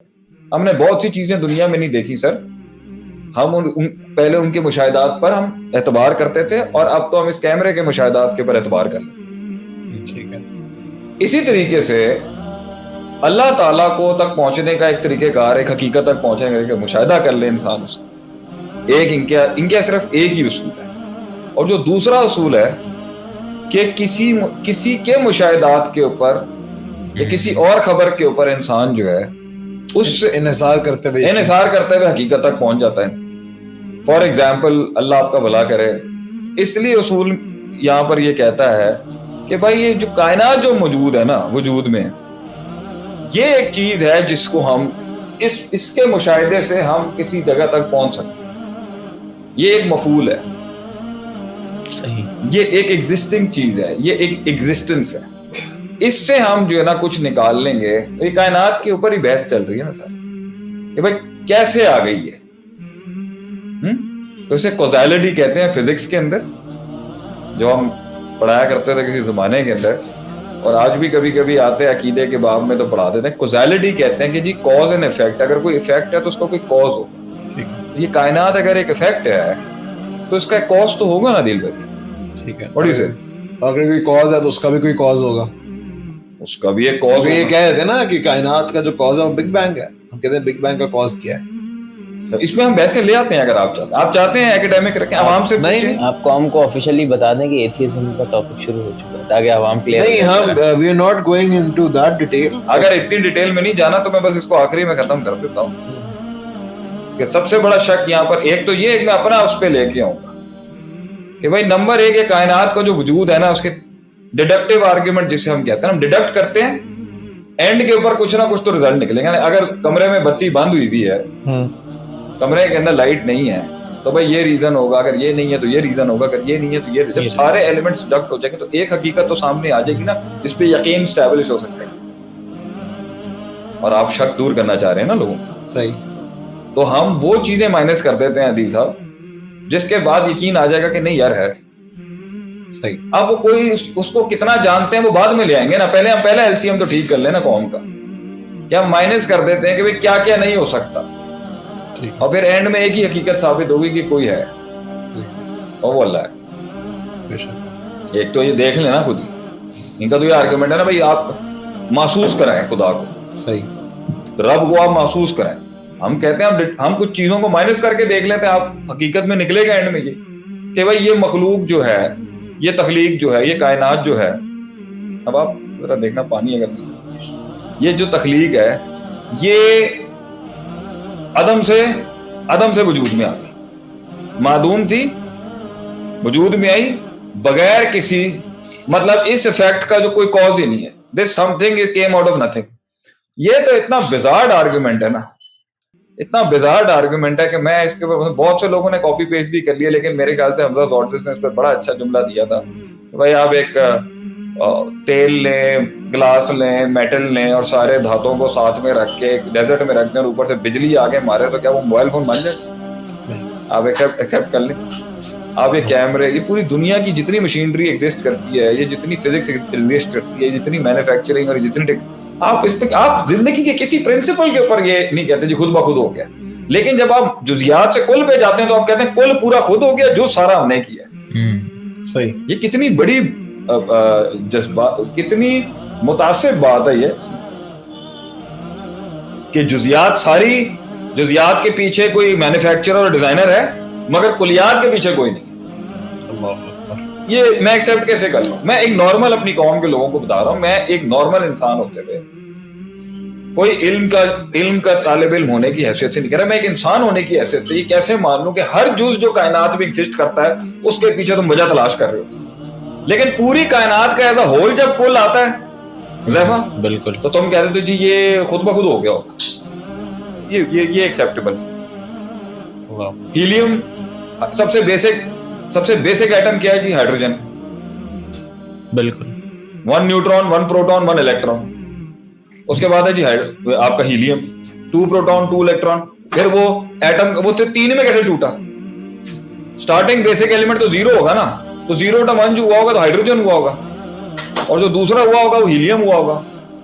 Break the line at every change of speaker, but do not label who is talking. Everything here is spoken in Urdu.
ہم نے بہت سی چیزیں دنیا میں نہیں دیکھی سر. ہم پہلے ان کے مشاہدات پر ہم اعتبار کرتے تھے اور اب تو ہم اس کیمرے کے مشاہدات کے پر اعتبار کر لیں.
ٹھیک ہے.
اسی طریقے سے اللہ تعالیٰ کو تک پہنچنے کا ایک طریقہ کار, ایک حقیقت تک پہنچنے کا مشاہدہ کر لے انسان اس کا. ایک ان کے صرف ایک ہی اصول ہے, اور جو دوسرا اصول ہے کہ کسی کے مشاہدات کے اوپر یا کسی اور خبر کے اوپر انسان جو ہے اس
انحصار کرتے ہوئے
حقیقت تک پہنچ جاتا ہے. فار ایگزامپل, اللہ آپ کا بھلا کرے, اس لیے اصول یہاں پر یہ کہتا ہے کہ بھائی یہ جو کائنات جو موجود ہے نا وجود میں, یہ ایک چیز ہے جس کو ہم اس کے مشاہدے سے ہم کسی جگہ تک پہنچ سکتے ہیں. یہ ایک مفعول ہے,
صحیح, یہ
ایک ایگزسٹنگ چیز ہے, یہ ایک ایگزسٹنس ہے. اس سے ہم جو ہے نا کچھ نکال لیں گے. یہ کائنات کے اوپر ہی بحث چل رہی ہے نا سر کہ بھائی کیسے آ گئی ہے. تو اسے کوزیلٹی کہتے ہیں فزکس کے اندر, جو ہم پڑھایا کرتے تھے کسی زمانے کے اندر, اور آج بھی کبھی کبھی آتے ہیں عقیدے کے باب میں تو پڑھا دیتے ہیں. کوزیلٹی کہتے ہیں کہ جی کاز اینڈ افیکٹ, اگر کوئی افیکٹ ہے تو اس کا کوئی کاز ہوگا. یہ کائنات اگر ایک افیکٹ ہے تو اس کا ایک کاز تو ہوگا نا دل بھائی.
ٹھیک ہے,
اگر
کوئی کاز ہے تو اس کا بھی کوئی کاز ہوگا.
اس کا بھی ایک کاز.
یہ کہہ رہے تھے نا کہ کائنات کا جو کاز ہے وہ بگ بینگ ہے. ہم کہتے ہیں بگ بینگ کا کاز کیا ہے.
اس میں ہم ویسے لے آتے ہیں اگر آپ چاہتے ہیں ایکیڈیمک رکھیں, عوام سے
نہیں,
آپ قوم کو آفیشلی بتا دیں کہ ایتھیزم کا ٹاپک شروع ہو چکا ہے تاکہ عوام کلیئر
نہیں, ہم we are not going into that detail.
اگر اتنی ڈیٹیل میں نہیں جانا تو میں بس اس کو آخری میں ختم کر دیتا ہوں کہ سب سے بڑا شک یہاں پر ایک تو یہ, ایک میں اپنا اس پہ لے کے آؤں گا کہ بھائی نمبر ایک, یہ کائنات کا جو وجود ہے نا اس کے ڈیڈکٹیو آرگیومنٹ جسے ہم کہتے ہیں, ہم ڈیڈکٹ کرتے ہیں اینڈ کے اوپر کچھ نہ کچھ تو رزلٹ نکلے گا. اگر کمرے میں بتی بند ہوئی بھی ہے, کمرے کے اندر لائٹ نہیں ہے, تو بھائی یہ ریزن ہوگا, اگر یہ نہیں ہے تو یہ ریزن ہوگا, اگر یہ نہیں ہے تو یہ. جب سارے ایلیمنٹس ڈکٹ ہو جائیں گے تو ایک حقیقت تو سامنے آ جائے گی نا جس پہ یقین اسٹیبلش ہو سکتا ہے. اور آپ شک دور کرنا چاہ رہے ہیں نا لوگوں کو,
صحیح,
تو ہم وہ چیزیں مائنس کر دیتے ہیں عدیل صاحب جس کے بعد یقین آ جائے گا کہ نہیں یار ہے
صحیح.
اب کوئی اس کو کتنا جانتے ہیں وہ بعد میں لے آئیں گے نا, پہلے ہم ایل سی ایم تو ٹھیک کر لیں نا قوم کا, کہ ہم مائنس کر دیتے ہیں کہ کیا کیا نہیں ہو سکتا, اور پھر اینڈ میں ایک ہی حقیقت ثابت ہوگی کہ کوئی ہے اور وہ اللہ ہے. ایک تو یہ دیکھ لینا خود ہی, ان کا تو یہ آرگومنٹ ہے نا بھائی آپ محسوس کرائیں خدا کو,
صحیح,
رب کو آپ محسوس کریں. ہم کہتے ہیں ہم کچھ چیزوں کو مائنس کر کے دیکھ لیتے ہیں, آپ حقیقت میں نکلے گا اینڈ میں یہ کہ بھائی یہ مخلوق جو ہے, یہ تخلیق جو ہے, یہ کائنات جو ہے, اب آپ ذرا دیکھنا پانی اگر نہیں سکتے, یہ جو تخلیق ہے یہ عدم سے وجود میں آ گئی, معدوم تھی وجود میں آئی بغیر کسی, مطلب اس ایفیکٹ کا جو کوئی کاز ہی نہیں ہے. This something came out of nothing. یہ تو اتنا بیزارڈ آرگومنٹ ہے نا, اتنا بیزارڈ آرگومنٹ ہے کہ میں اس کے اوپر بہت سے لوگوں نے کاپی پیسٹ بھی کر لیا, لیکن میرے خیال سے حمزہ زورسز نے اس پہ بڑا اچھا جملہ دیا تھا کہ بھائی آپ ایک تیل لیں, گلاس لیں, میٹل لیں اور سارے دھاتوں کو ساتھ میں رکھ کے ڈیزرٹ میں رکھ دیں اور اوپر سے بجلی آگے مارے تو کیا وہ موبائل فون بن جائے؟ آپ ایکسیپٹ کر لیں. آپ یہ کیمرے, یہ پوری دنیا کی جتنی مشینری ایگزسٹ کرتی ہے, یہ جتنی فزکس ایگزسٹ کرتی ہے, جتنی مینوفیکچرنگ اور جتنی آپ اس پہ آپ زندگی کے کسی پرنسپل کے اوپر یہ نہیں کہتے جی خود بخود ہو گیا, لیکن جب آپ جزیات سے کل پہ جاتے ہیں تو آپ کہتے ہیں کل پورا خود ہو گیا جو سارا ہم نے کیا.
صحیح,
یہ کتنی بڑی جذبات, کتنی متاثر بات ہے یہ کہ جزیات کے پیچھے کوئی مینوفیکچرر اور ڈیزائنر ہے مگر کلیات کے پیچھے کوئی نہیں. یہ میں ایکسیپٹ کیسے کر لوں؟ میں ایک نارمل اپنی قوم کے لوگوں کو بتا رہا ہوں, میں ایک نارمل انسان ہوتے ہوئے کوئی علم کا طالب علم ہونے کی حیثیت سے نہیں کہہ رہا, میں ایک انسان ہونے کی حیثیت سے یہ کیسے مان لوں کہ ہر جز جو کائنات میں ایگزسٹ کرتا ہے اس کے پیچھے تم وجہ تلاش کر رہے ہو, لیکن پوری کائنات کا ایز اے ہول جب کل آتا ہے
بالکل
تو تم کہتے تھے جی یہ خود بخود ہو گیا ہوگا. یہ ایکسیپٹیبل. ہیلیم سب سے بیسک ایٹم کیا ہے جی؟ ہائیڈروجن.
بالکل,
1 نیوٹرون 1 پروٹون 1 الیکٹرون. اس کے بعد ہے جی آپ کا ہیلیم 2 پروٹون 2 الیکٹرون. پھر وہ ایٹم وہ 3 میں کیسے ٹوٹا؟ سٹارٹنگ بیسک ایلیمنٹ تو 0 ہوگا نا, تو 0 ٹم 1 جو ہوا ہوگا تو ہائیڈروجن ہوا ہوگا, اور جو دوسرا ہوا ہوگا وہ ہیلیم ہوا ہوگا.